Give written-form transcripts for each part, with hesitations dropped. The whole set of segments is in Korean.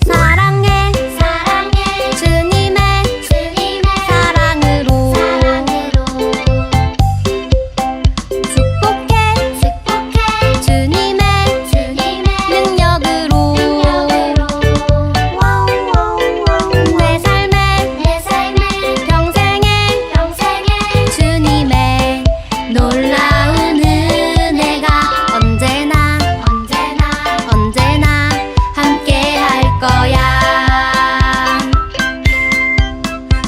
사랑해 사랑해 주님의 사랑으로 축복해 주님의 능력으로 내 삶의 평생에 주님의 놀라운 은혜가 언제나 함께 할 거야.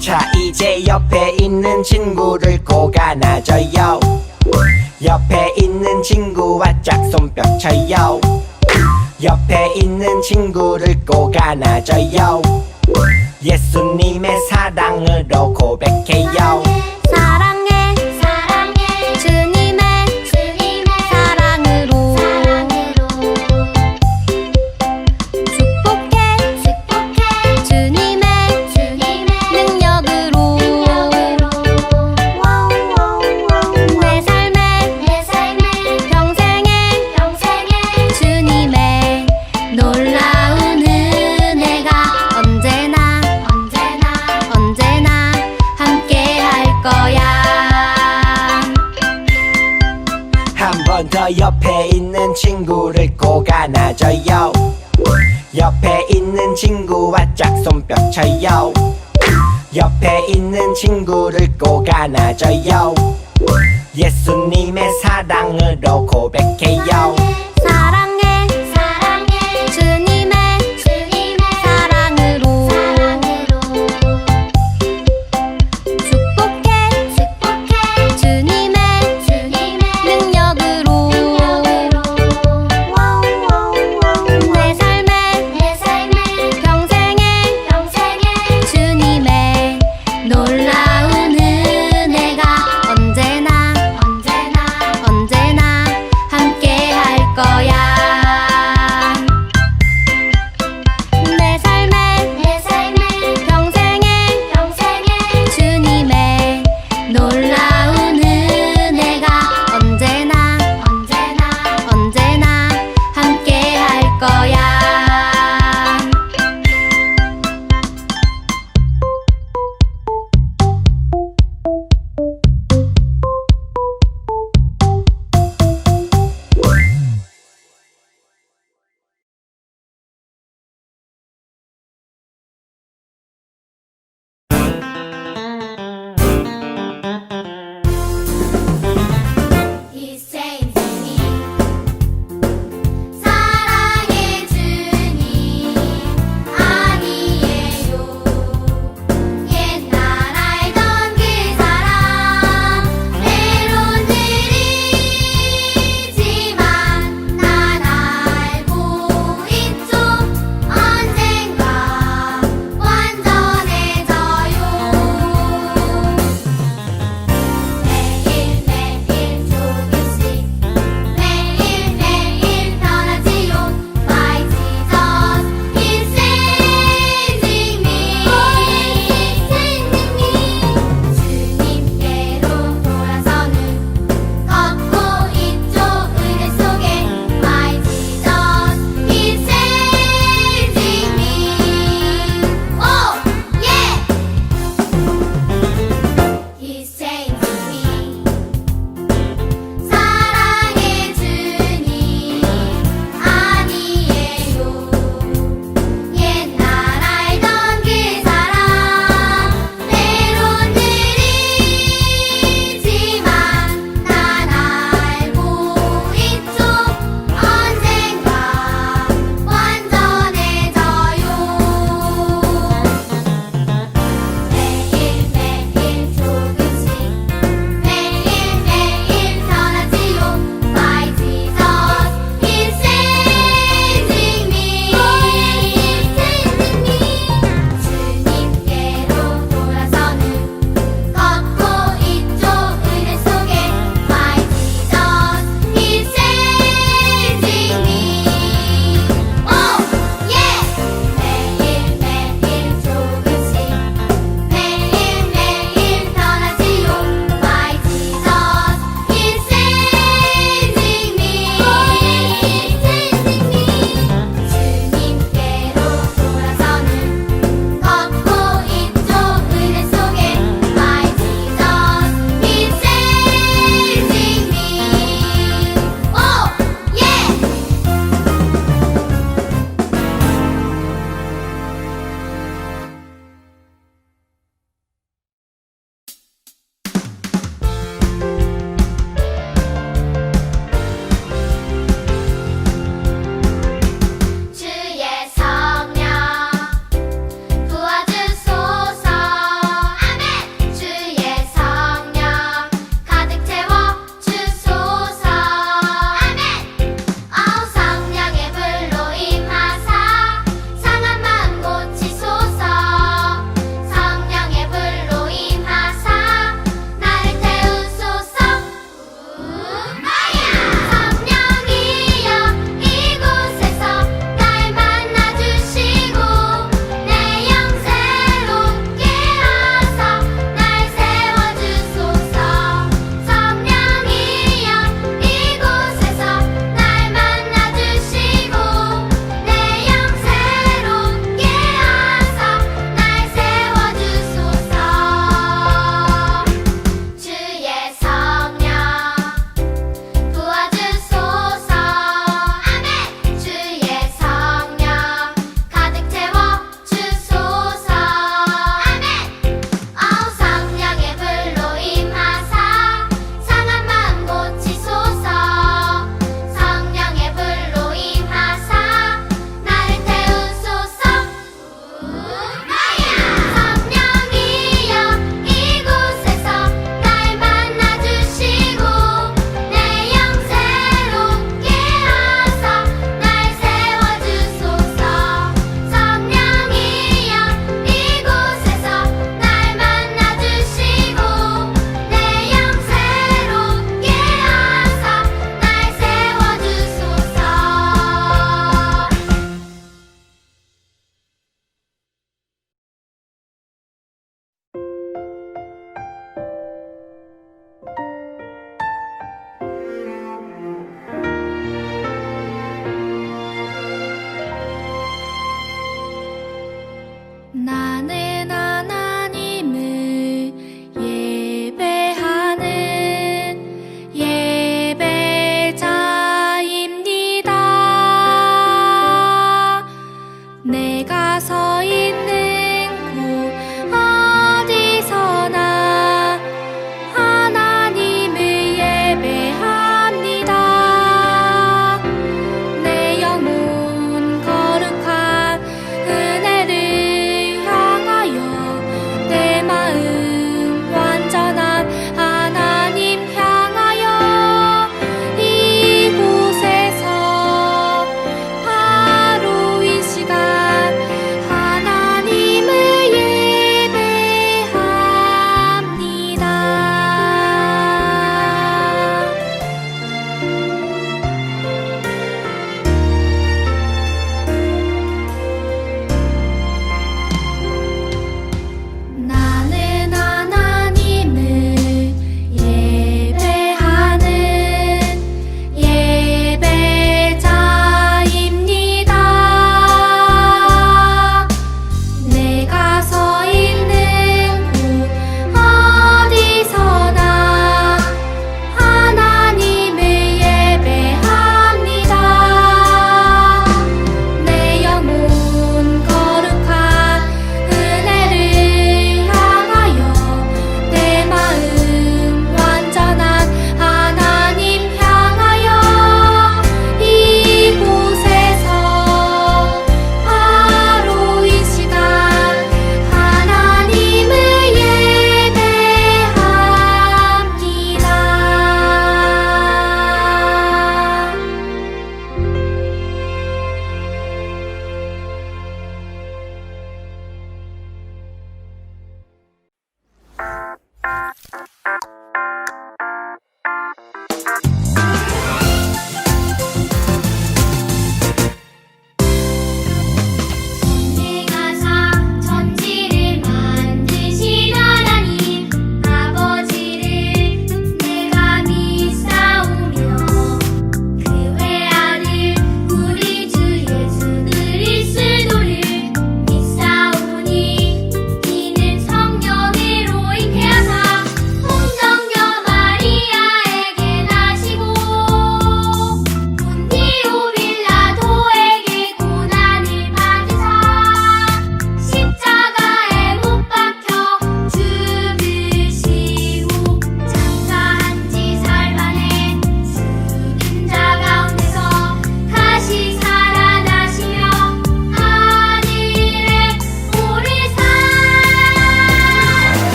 자, 이제 옆에 있는 친구를 꼭 안아줘요. 옆에 있는 친구와 짝손뼉 쳐요. 옆에 있는 친구를 꼭 안아줘요. 예수님의 사랑으로 고백해요. 사랑해 주님의 사랑으로 축복해 주님의 능력으로 내 삶의 평생에 주님의 놀라운 은혜가 언제나 함께 할 거야. 한 번 더 옆에 있는 친구를 꼭 안아줘요. 옆에 있는 친구와 짝손뼉 쳐요. 옆에 있는 친구를 꼭 안아줘요. 예수님의 사랑으로 고백해요. 사랑해 주님의 사랑으로 축복해 주님의 능력으로 내 삶의 평생에 주님의 놀라운 은혜가 언제나 함께 할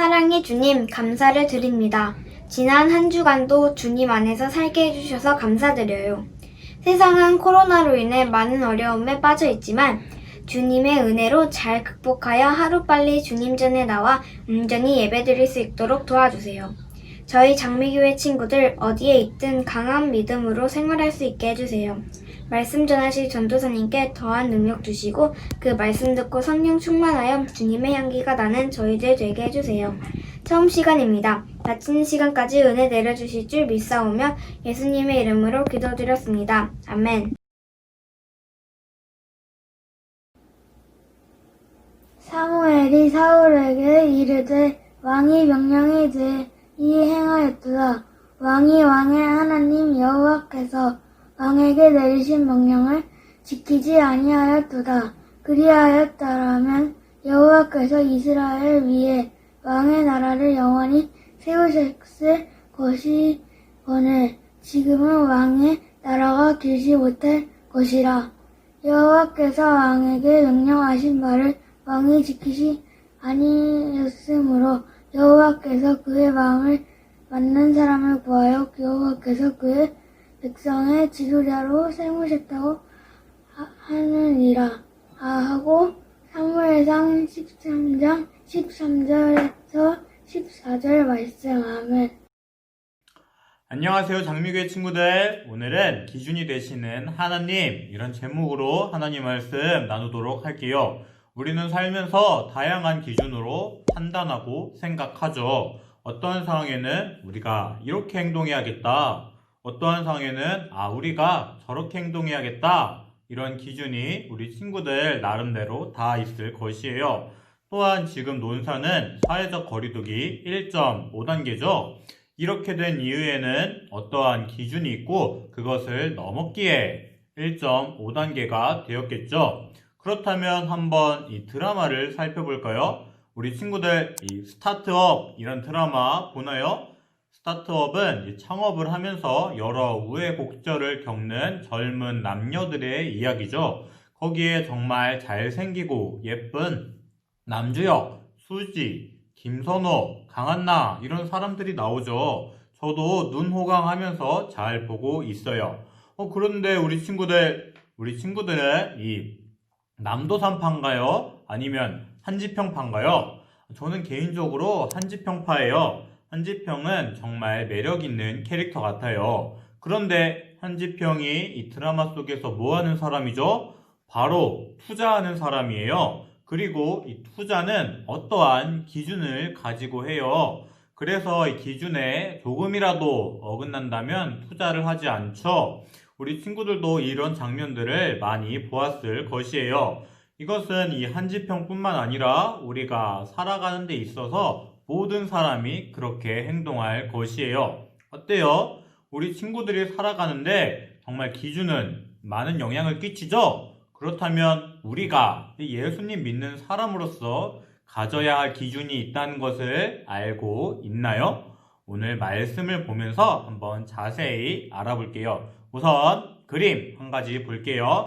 사랑의 주님, 감사를 드립니다. 지난 한 주간도 주님 안에서 살게 해주셔서 감사드려요. 세상은 코로나로 인해 많은 어려움에 빠져 있지만 주님의 은혜로 잘 극복하여 하루빨리 주님 전에 나와 온전히 예배드릴 수 있도록 도와주세요. 저희 장미교회 친구들 어디에 있든 강한 믿음으로 생활할 수 있게 해주세요. 말씀 전하실 전도사님께 더한 능력 주시고 그 말씀 듣고 성령 충만하여 주님의 향기가 나는 저희들 되게 해주세요. 처음 시간입니다. 마치는 시간까지 은혜 내려주실 줄 믿사오며 예수님의 이름으로 기도드렸습니다. 아멘. 사무엘이 사울에게 이르되 왕이 명령에 대해 이행하였도다. 왕이 왕의 하나님 여호와께서 왕에게 내리신 명령을 지키지 아니하였도다. 그리하였더라면 여호와께서 이스라엘 위에 왕의 나라를 영원히 세우셨을 것이거늘 지금은 왕의 나라가 길지 못할 것이라. 여호와께서 왕에게 명령하신 바를 왕이 지키지 아니하였으므로 여호와께서 그의 마음을 맞는 사람을 구하여 여호와께서 그의 백성의 지도자로 세우셨다고 하느니라. 하고 사무엘상 13장 13절에서 14절 말씀. 아멘. 안녕하세요, 장미교회 친구들. 오늘은 기준이 되시는 하나님, 이런 제목으로 하나님 말씀 나누도록 할게요. 우리는 살면서 다양한 기준으로 판단하고 생각하죠. 어떠한 상황에는 우리가 이렇게 행동해야겠다. 어떠한 상황에는 우리가 저렇게 행동해야겠다. 이런 기준이 우리 친구들 나름대로 다 있을 것이에요. 또한 지금 논사는 사회적 거리두기 1.5단계죠. 이렇게 된 이유에는 어떠한 기준이 있고 그것을 넘었기에 1.5단계가 되었겠죠. 그렇다면 한번 이 드라마를 살펴볼까요? 우리 친구들 이 스타트업 이런 드라마 보나요? 스타트업은 창업을 하면서 여러 우여곡절을 겪는 젊은 남녀들의 이야기죠. 거기에 정말 잘생기고 예쁜 남주혁, 수지, 김선호, 강한나 이런 사람들이 나오죠. 저도 눈 호강하면서 잘 보고 있어요. 그런데 우리 친구들은 이 남도산파인가요? 아니면 한지평파인가요? 저는 개인적으로 한지평파예요. 한지평은 정말 매력있는 캐릭터 같아요. 그런데 한지평이 이 드라마 속에서 뭐 하는 사람이죠? 바로 투자하는 사람이에요. 그리고 이 투자는 어떠한 기준을 가지고 해요. 그래서 이 기준에 조금이라도 어긋난다면 투자를 하지 않죠. 우리 친구들도 이런 장면들을 많이 보았을 것이에요. 이것은 이 한지평뿐만 아니라 우리가 살아가는 데 있어서 모든 사람이 그렇게 행동할 것이에요. 어때요? 우리 친구들이 살아가는데 정말 기준은 많은 영향을 끼치죠? 그렇다면 우리가 예수님 믿는 사람으로서 가져야 할 기준이 있다는 것을 알고 있나요? 오늘 말씀을 보면서 한번 자세히 알아볼게요. 우선 그림 한 가지 볼게요.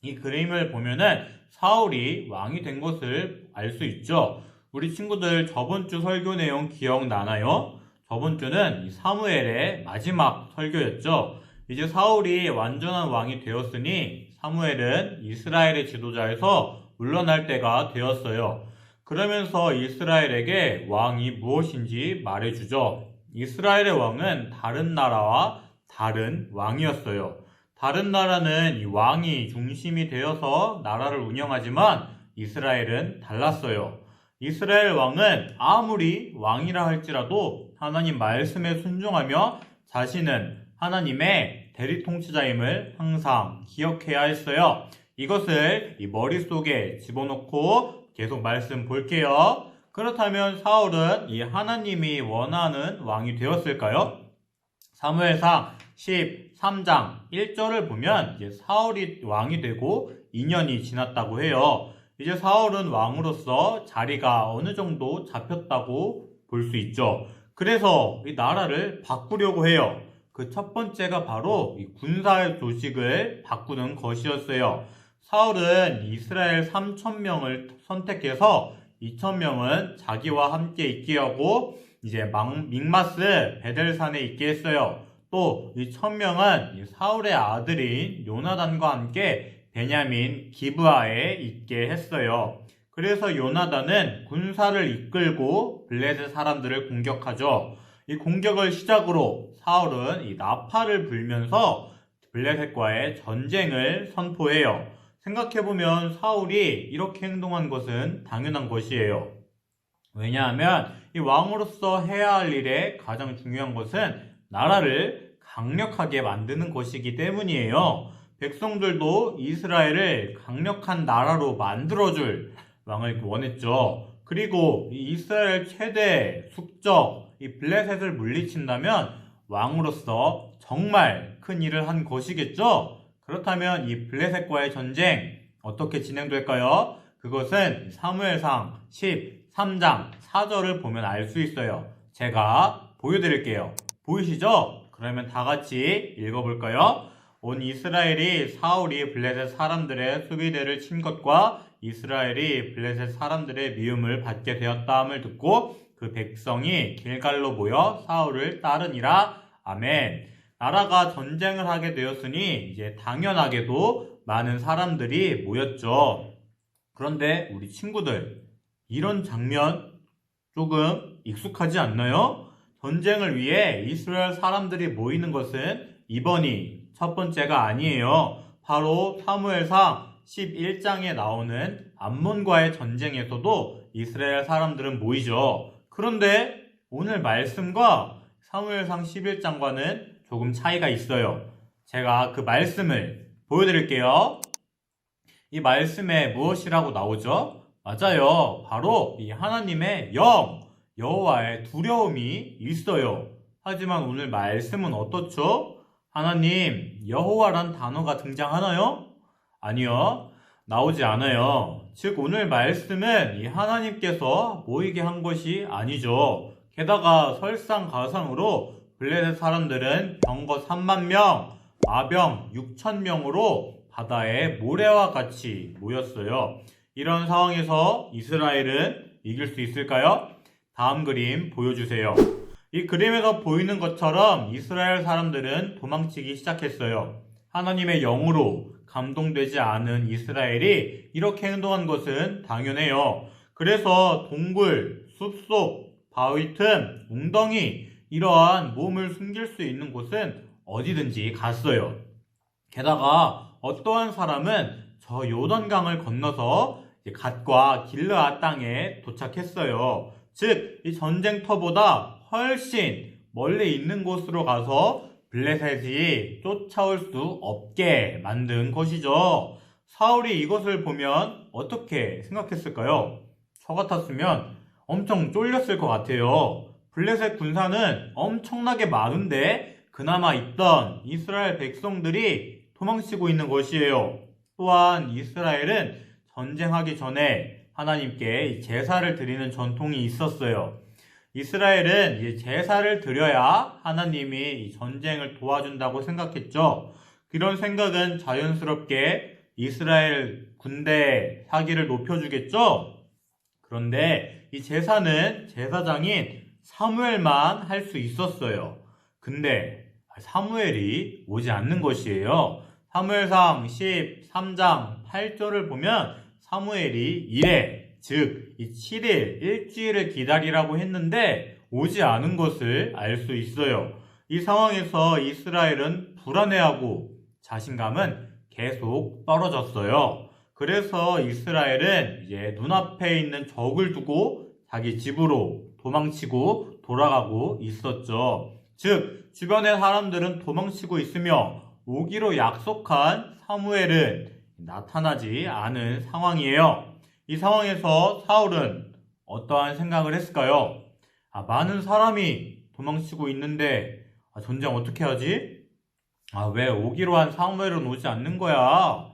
이 그림을 보면은 사울이 왕이 된 것을 알 수 있죠. 우리 친구들 저번 주 설교 내용 기억나나요? 저번 주는 사무엘의 마지막 설교였죠. 이제 사울이 완전한 왕이 되었으니 사무엘은 이스라엘의 지도자에서 물러날 때가 되었어요. 그러면서 이스라엘에게 왕이 무엇인지 말해주죠. 이스라엘의 왕은 다른 나라와 다른 왕이었어요. 다른 나라는 이 왕이 중심이 되어서 나라를 운영하지만 이스라엘은 달랐어요. 이스라엘 왕은 아무리 왕이라 할지라도 하나님 말씀에 순종하며 자신은 하나님의 대리통치자임을 항상 기억해야 했어요. 이것을 이 머릿속에 집어넣고 계속 말씀 볼게요. 그렇다면 사울은 이 하나님이 원하는 왕이 되었을까요? 사무엘상 13장 1절을 보면 이제 사울이 왕이 되고 2년이 지났다고 해요. 이제 사울은 왕으로서 자리가 어느 정도 잡혔다고 볼 수 있죠. 그래서 이 나라를 바꾸려고 해요. 그 첫 번째가 바로 이 군사 조직을 바꾸는 것이었어요. 사울은 이스라엘 3,000명을 선택해서 2,000명은 자기와 함께 있게 하고 이제 믹마스 베델산에 있게 했어요. 또 이 1,000명은 사울의 아들인 요나단과 함께 베냐민 기브아에 있게 했어요. 그래서 요나단은 군사를 이끌고 블레셋 사람들을 공격하죠. 이 공격을 시작으로 사울은 이 나팔을 불면서 블레셋과의 전쟁을 선포해요. 생각해보면 사울이 이렇게 행동한 것은 당연한 것이에요. 왜냐하면 이 왕으로서 해야 할 일에 가장 중요한 것은 나라를 강력하게 만드는 것이기 때문이에요. 백성들도 이스라엘을 강력한 나라로 만들어줄 왕을 원했죠. 그리고 이 이스라엘 최대 숙적 이 블레셋을 물리친다면 왕으로서 정말 큰 일을 한 것이겠죠. 그렇다면 이 블레셋과의 전쟁 어떻게 진행될까요? 그것은 사무엘상 13장 4절을 보면 알 수 있어요. 제가 보여드릴게요. 보이시죠? 그러면 다 같이 읽어볼까요? 온 이스라엘이 사울이 블레셋 사람들의 수비대를 친 것과 이스라엘이 블레셋 사람들의 미움을 받게 되었다함을 듣고 그 백성이 길갈로 모여 사울을 따르니라. 아멘. 나라가 전쟁을 하게 되었으니 이제 당연하게도 많은 사람들이 모였죠. 그런데 우리 친구들, 이런 장면 조금 익숙하지 않나요? 전쟁을 위해 이스라엘 사람들이 모이는 것은 이번이 첫 번째가 아니에요. 바로 사무엘상 11장에 나오는 암몬과의 전쟁에서도 이스라엘 사람들은 모이죠. 그런데 오늘 말씀과 사무엘상 11장과는 조금 차이가 있어요. 제가 그 말씀을 보여드릴게요. 이 말씀에 무엇이라고 나오죠? 맞아요. 바로 이 하나님의 영, 여호와의 두려움이 있어요. 하지만 오늘 말씀은 어떻죠? 하나님, 여호와란 단어가 등장하나요? 아니요. 나오지 않아요. 즉 오늘 말씀은 이 하나님께서 모이게 한 것이 아니죠. 게다가 설상가상으로 블레셋 사람들은 병거 3만 명, 마병 6천 명으로 바다에 모래와 같이 모였어요. 이런 상황에서 이스라엘은 이길 수 있을까요? 다음 그림 보여주세요. 이 그림에서 보이는 것처럼 이스라엘 사람들은 도망치기 시작했어요. 하나님의 영으로 감동되지 않은 이스라엘이 이렇게 행동한 것은 당연해요. 그래서 동굴, 숲속, 바위 틈, 웅덩이 이러한 몸을 숨길 수 있는 곳은 어디든지 갔어요. 게다가 어떠한 사람은 저 요단강을 건너서 갓과 길르앗 땅에 도착했어요. 즉, 이 전쟁터보다 훨씬 멀리 있는 곳으로 가서 블레셋이 쫓아올 수 없게 만든 것이죠. 사울이 이것을 보면 어떻게 생각했을까요? 저 같았으면 엄청 쫄렸을 것 같아요. 블레셋 군사는 엄청나게 많은데 그나마 있던 이스라엘 백성들이 도망치고 있는 것이에요. 또한 이스라엘은 전쟁하기 전에 하나님께 제사를 드리는 전통이 있었어요. 이스라엘은 제사를 드려야 하나님이 전쟁을 도와준다고 생각했죠. 그런 생각은 자연스럽게 이스라엘 군대 사기를 높여주겠죠. 그런데 이 제사는 제사장인 사무엘만 할 수 있었어요. 근데 사무엘이 오지 않는 것이에요. 사무엘상 13장 8절을 보면 사무엘이 이래, 즉 이 7일, 일주일을 기다리라고 했는데 오지 않은 것을 알 수 있어요. 이 상황에서 이스라엘은 불안해하고 자신감은 계속 떨어졌어요. 그래서 이스라엘은 이제 눈앞에 있는 적을 두고 자기 집으로 도망치고 돌아가고 있었죠. 즉, 주변의 사람들은 도망치고 있으며 오기로 약속한 사무엘은 나타나지 않은 상황이에요. 이 상황에서 사울은 어떠한 생각을 했을까요? 많은 사람이 도망치고 있는데 전쟁 어떻게 하지? 왜 오기로 한 사무엘은 오지 않는 거야?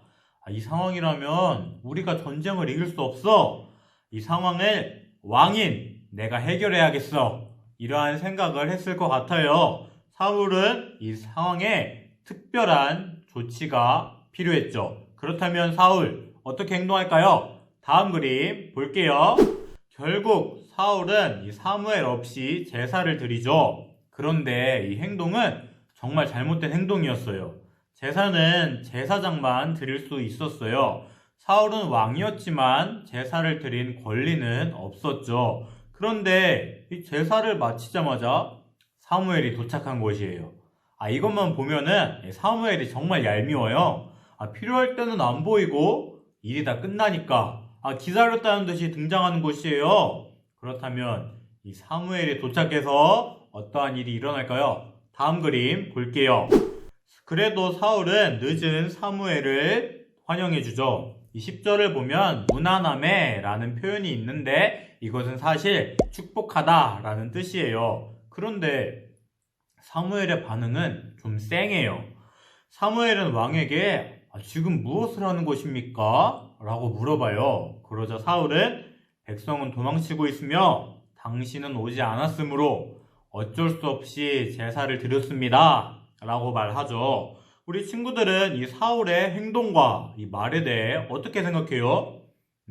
이 상황이라면 우리가 전쟁을 이길 수 없어. 이 상황을 왕인 내가 해결해야겠어. 이러한 생각을 했을 것 같아요. 사울은 이 상황에 특별한 조치가 필요했죠. 그렇다면 사울 어떻게 행동할까요? 다음 그림 볼게요. 결국 사울은 이 사무엘 없이 제사를 드리죠. 그런데 이 행동은 정말 잘못된 행동이었어요. 제사는 제사장만 드릴 수 있었어요. 사울은 왕이었지만 제사를 드린 권리는 없었죠. 그런데 이 제사를 마치자마자 사무엘이 도착한 것이에요. 이것만 보면은 사무엘이 정말 얄미워요. 필요할 때는 안 보이고 일이 다 끝나니까 기다렸다는 듯이 등장하는 것이에요. 그렇다면 이 사무엘이 도착해서 어떠한 일이 일어날까요? 다음 그림 볼게요. 그래도 사울은 늦은 사무엘을 환영해주죠. 이 10절을 보면 무난함에 라는 표현이 있는데 이것은 사실 축복하다 라는 뜻이에요. 그런데 사무엘의 반응은 좀 쌩해요. 사무엘은 왕에게 지금 무엇을 하는 것입니까? 라고 물어봐요. 그러자 사울은 백성은 도망치고 있으며 당신은 오지 않았으므로 어쩔 수 없이 제사를 드렸습니다. 라고 말하죠. 우리 친구들은 이 사울의 행동과 이 말에 대해 어떻게 생각해요?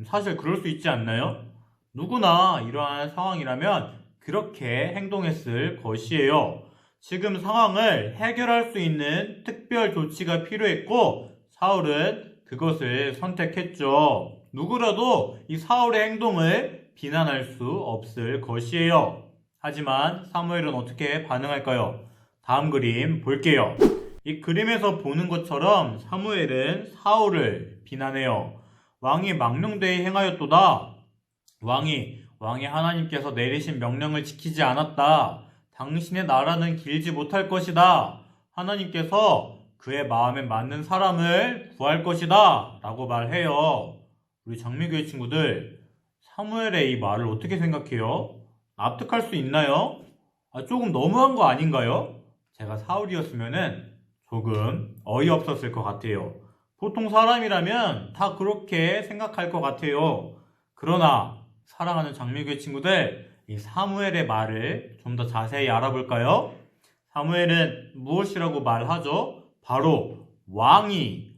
사실 그럴 수 있지 않나요? 누구나 이러한 상황이라면 그렇게 행동했을 것이에요. 지금 상황을 해결할 수 있는 특별 조치가 필요했고 사울은 그것을 선택했죠. 누구라도 이 사울의 행동을 비난할 수 없을 것이에요. 하지만 사무엘은 어떻게 반응할까요? 다음 그림 볼게요. 이 그림에서 보는 것처럼 사무엘은 사울을 비난해요. 왕이 망령되이 행하였도다. 왕이 하나님께서 내리신 명령을 지키지 않았다. 당신의 나라는 길지 못할 것이다. 하나님께서 그의 마음에 맞는 사람을 구할 것이다. 라고 말해요. 우리 장미교회 친구들, 사무엘의 이 말을 어떻게 생각해요? 납득할 수 있나요? 조금 너무한 거 아닌가요? 제가 사울이었으면은 조금 어이없었을 것 같아요. 보통 사람이라면 다 그렇게 생각할 것 같아요. 그러나 사랑하는 장미교회 친구들, 이 사무엘의 말을 좀 더 자세히 알아볼까요? 사무엘은 무엇이라고 말하죠? 바로 왕의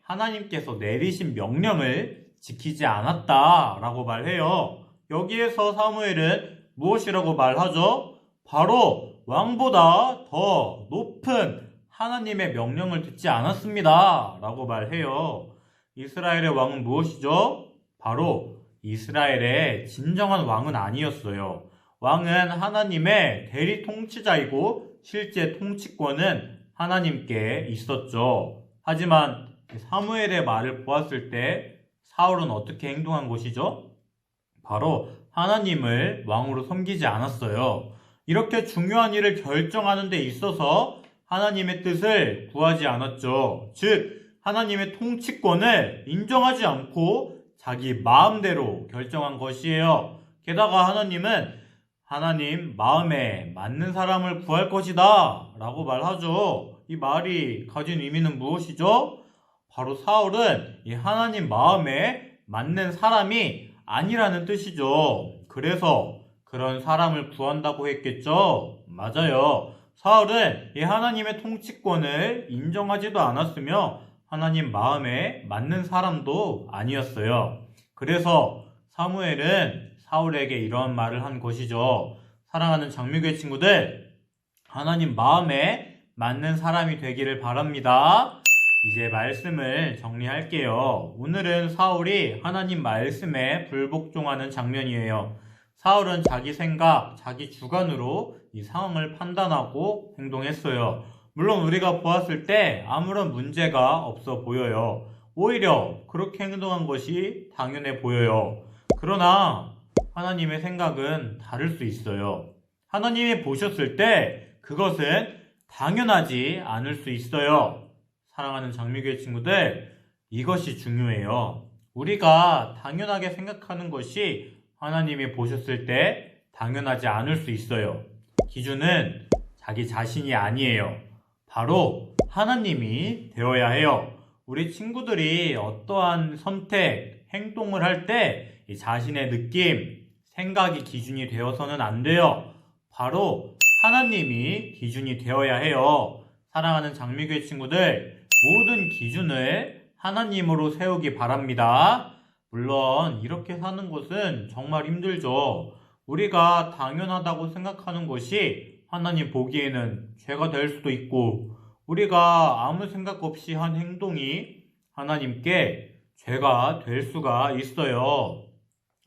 하나님께서 내리신 명령을 지키지 않았다라고 말해요. 여기에서 사무엘은 무엇이라고 말하죠? 바로 왕보다 더 높은 하나님의 명령을 듣지 않았습니다. 라고 말해요. 이스라엘의 왕은 무엇이죠? 바로 이스라엘의 진정한 왕은 아니었어요. 왕은 하나님의 대리 통치자이고 실제 통치권은 하나님께 있었죠. 하지만 사무엘의 말을 보았을 때 사울은 어떻게 행동한 것이죠? 바로 하나님을 왕으로 섬기지 않았어요. 이렇게 중요한 일을 결정하는 데 있어서 하나님의 뜻을 구하지 않았죠. 즉 하나님의 통치권을 인정하지 않고 자기 마음대로 결정한 것이에요. 게다가 하나님은 하나님 마음에 맞는 사람을 구할 것이다 라고 말하죠. 이 말이 가진 의미는 무엇이죠? 바로 사울은 이 하나님 마음에 맞는 사람이 아니라는 뜻이죠. 그래서 그런 사람을 구한다고 했겠죠? 맞아요. 사울은 이 하나님의 통치권을 인정하지도 않았으며 하나님 마음에 맞는 사람도 아니었어요. 그래서 사무엘은 사울에게 이러한 말을 한 것이죠. 사랑하는 장미교회 친구들, 하나님 마음에 맞는 사람이 되기를 바랍니다. 이제 말씀을 정리할게요. 오늘은 사울이 하나님 말씀에 불복종하는 장면이에요. 사울은 자기 생각, 자기 주관으로 이 상황을 판단하고 행동했어요. 물론 우리가 보았을 때 아무런 문제가 없어 보여요. 오히려 그렇게 행동한 것이 당연해 보여요. 그러나 하나님의 생각은 다를 수 있어요. 하나님이 보셨을 때 그것은 당연하지 않을 수 있어요. 사랑하는 장미교회 친구들, 이것이 중요해요. 우리가 당연하게 생각하는 것이 하나님이 보셨을 때 당연하지 않을 수 있어요. 기준은 자기 자신이 아니에요. 바로 하나님이 되어야 해요. 우리 친구들이 어떠한 선택, 행동을 할 때 자신의 느낌, 생각이 기준이 되어서는 안 돼요. 바로 하나님이 기준이 되어야 해요. 사랑하는 장미교회 친구들, 모든 기준을 하나님으로 세우기 바랍니다. 물론 이렇게 사는 것은 정말 힘들죠. 우리가 당연하다고 생각하는 것이 하나님 보기에는 죄가 될 수도 있고, 우리가 아무 생각 없이 한 행동이 하나님께 죄가 될 수가 있어요.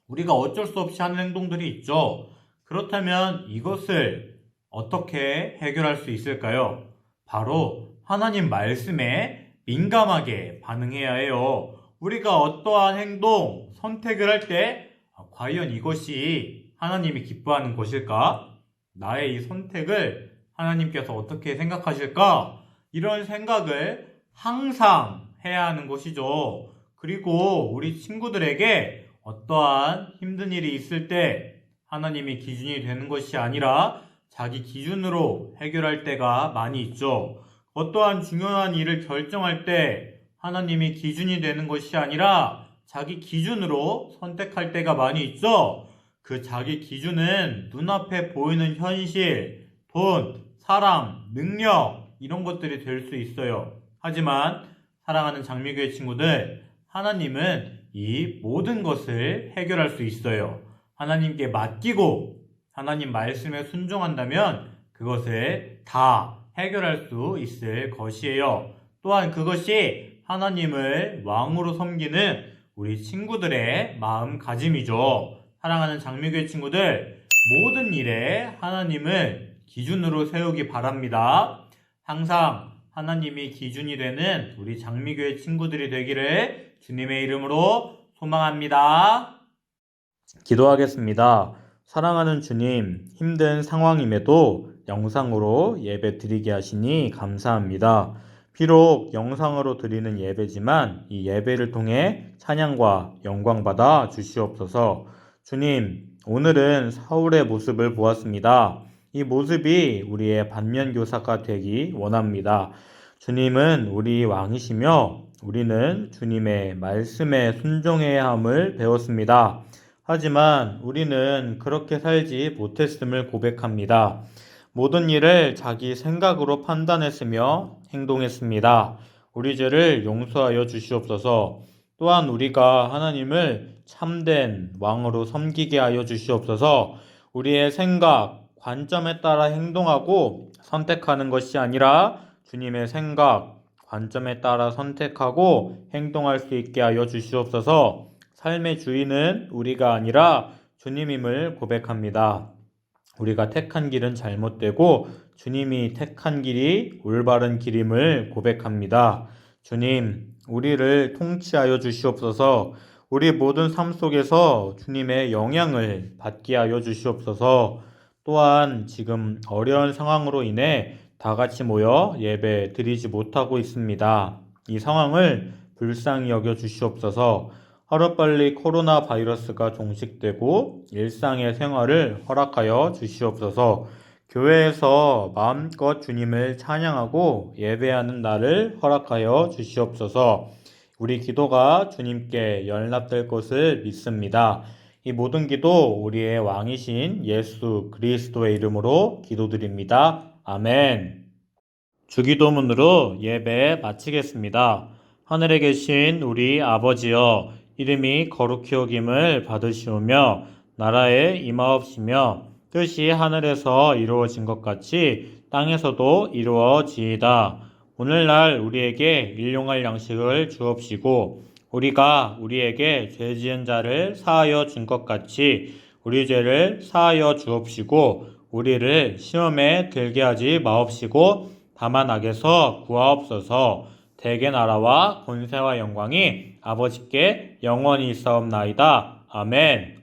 우리가 어쩔 수 없이 하는 행동들이 있죠. 그렇다면 이것을 어떻게 해결할 수 있을까요? 바로 하나님 말씀에 민감하게 반응해야 해요. 우리가 어떠한 행동, 선택을 할 때 과연 이것이 하나님이 기뻐하는 것일까? 나의 이 선택을 하나님께서 어떻게 생각하실까? 이런 생각을 항상 해야 하는 것이죠. 그리고 우리 친구들에게 어떠한 힘든 일이 있을 때 하나님이 기준이 되는 것이 아니라 자기 기준으로 해결할 때가 많이 있죠. 어떠한 중요한 일을 결정할 때 하나님이 기준이 되는 것이 아니라 자기 기준으로 선택할 때가 많이 있죠. 그 자기 기준은 눈앞에 보이는 현실, 돈, 사람, 능력 이런 것들이 될 수 있어요. 하지만 사랑하는 장미교회 친구들, 하나님은 이 모든 것을 해결할 수 있어요. 하나님께 맡기고 하나님 말씀에 순종한다면 그것을 다 해결할 수 있을 것이에요. 또한 그것이 하나님을 왕으로 섬기는 우리 친구들의 마음가짐이죠. 사랑하는 장미교회 친구들, 모든 일에 하나님을 기준으로 세우기 바랍니다. 항상 하나님이 기준이 되는 우리 장미교회 친구들이 되기를 주님의 이름으로 소망합니다. 기도하겠습니다. 사랑하는 주님, 힘든 상황임에도 영상으로 예배 드리게 하시니 감사합니다. 비록 영상으로 드리는 예배지만 이 예배를 통해 찬양과 영광 받아 주시옵소서. 주님, 오늘은 사울의 모습을 보았습니다. 이 모습이 우리의 반면교사가 되기 원합니다. 주님은 우리 왕이시며 우리는 주님의 말씀에 순종해야 함을 배웠습니다. 하지만 우리는 그렇게 살지 못했음을 고백합니다. 모든 일을 자기 생각으로 판단했으며 행동했습니다. 우리 죄를 용서하여 주시옵소서. 또한 우리가 하나님을 참된 왕으로 섬기게 하여 주시옵소서. 우리의 생각, 관점에 따라 행동하고 선택하는 것이 아니라 주님의 생각, 관점에 따라 선택하고 행동할 수 있게 하여 주시옵소서. 삶의 주인은 우리가 아니라 주님임을 고백합니다. 우리가 택한 길은 잘못되고 주님이 택한 길이 올바른 길임을 고백합니다. 주님, 우리를 통치하여 주시옵소서. 우리 모든 삶 속에서 주님의 영향을 받게 하여 주시옵소서. 또한 지금 어려운 상황으로 인해 다 같이 모여 예배 드리지 못하고 있습니다. 이 상황을 불쌍히 여겨 주시옵소서. 하루빨리 코로나 바이러스가 종식되고 일상의 생활을 허락하여 주시옵소서. 교회에서 마음껏 주님을 찬양하고 예배하는 날을 허락하여 주시옵소서. 우리 기도가 주님께 연락될 것을 믿습니다. 이 모든 기도 우리의 왕이신 예수 그리스도의 이름으로 기도드립니다. 아멘. 주기도문으로 예배 마치겠습니다. 하늘에 계신 우리 아버지여, 이름이 거룩히 여김을 받으시오며 나라에 임하옵시며 뜻이 하늘에서 이루어진 것 같이 땅에서도 이루어지이다. 오늘날 우리에게 일용할 양식을 주옵시고 우리가 우리에게 죄 지은 자를 사하여 준 것 같이 우리 죄를 사하여 주옵시고 우리를 시험에 들게 하지 마옵시고 다만 악에서 구하옵소서. 대개 나라와 권세와 영광이 아버지께 영원히 있사옵나이다. 아멘.